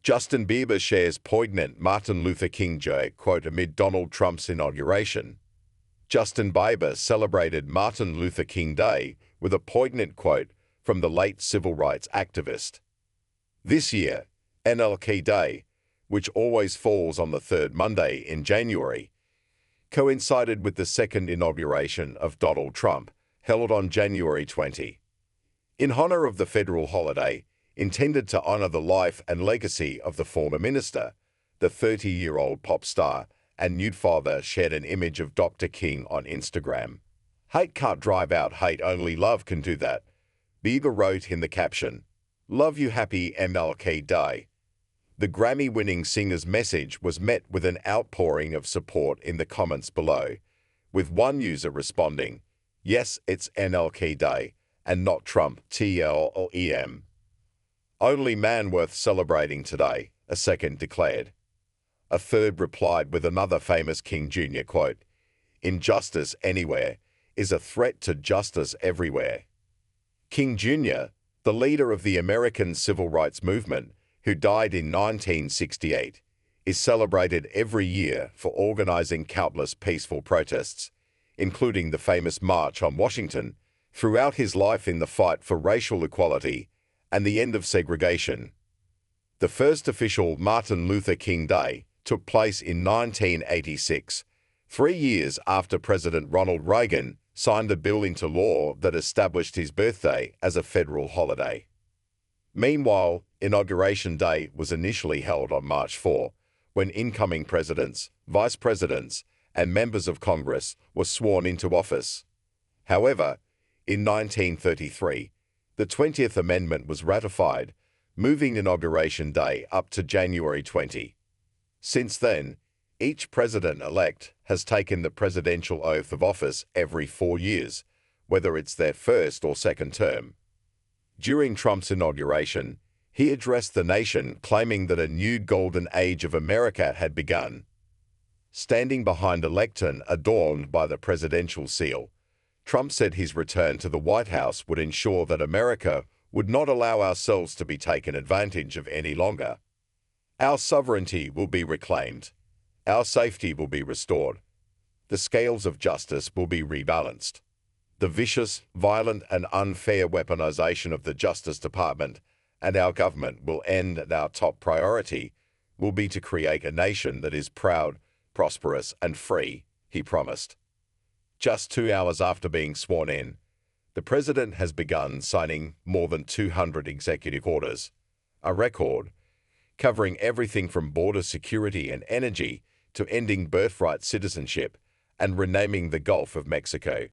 Justin Bieber shares poignant Martin Luther King Jr. quote amid Donald Trump's inauguration. Justin Bieber celebrated Martin Luther King Day with a poignant quote from the late civil rights activist. This year, MLK Day, which always falls on the third Monday in January, coincided with the second inauguration of Donald Trump, held on January 20. In honor of the federal holiday, intended to honor the life and legacy of the former minister, the 30-year-old pop star and nude father shared an image of Dr. King on Instagram. "Hate can't drive out hate, only love can do that," Bieber wrote in the caption. "Love you, happy MLK Day." The Grammy-winning singer's message was met with an outpouring of support in the comments below, with one user responding, "Yes, it's MLK Day, and not Trump, TLEM. "Only man worth celebrating today," a second declared. A third replied with another famous King Jr. quote, "Injustice anywhere is a threat to justice everywhere." King Jr., the leader of the American civil rights movement, who died in 1968, is celebrated every year for organizing countless peaceful protests, including the famous March on Washington, throughout his life in the fight for racial equality and the end of segregation. The first official Martin Luther King Day took place in 1986, 3 years after President Ronald Reagan signed a bill into law that established his birthday as a federal holiday. Meanwhile, Inauguration Day was initially held on March 4, when incoming presidents, vice presidents, and members of Congress were sworn into office. However, in 1933, the 20th Amendment was ratified, moving Inauguration Day up to January 20. Since then, each president-elect has taken the presidential oath of office every 4 years, whether it's their first or second term. During Trump's inauguration, he addressed the nation claiming that a new golden age of America had begun. Standing behind a lectern adorned by the presidential seal, Trump said his return to the White House would ensure that America would not allow ourselves to be taken advantage of any longer. "Our sovereignty will be reclaimed. Our safety will be restored. The scales of justice will be rebalanced. The vicious, violent, and unfair weaponization of the Justice Department and our government will end, and our top priority will be to create a nation that is proud, prosperous, and free," he promised. Just 2 hours after being sworn in, the president has begun signing more than 200 executive orders, a record, covering everything from border security and energy to ending birthright citizenship and renaming the Gulf of Mexico.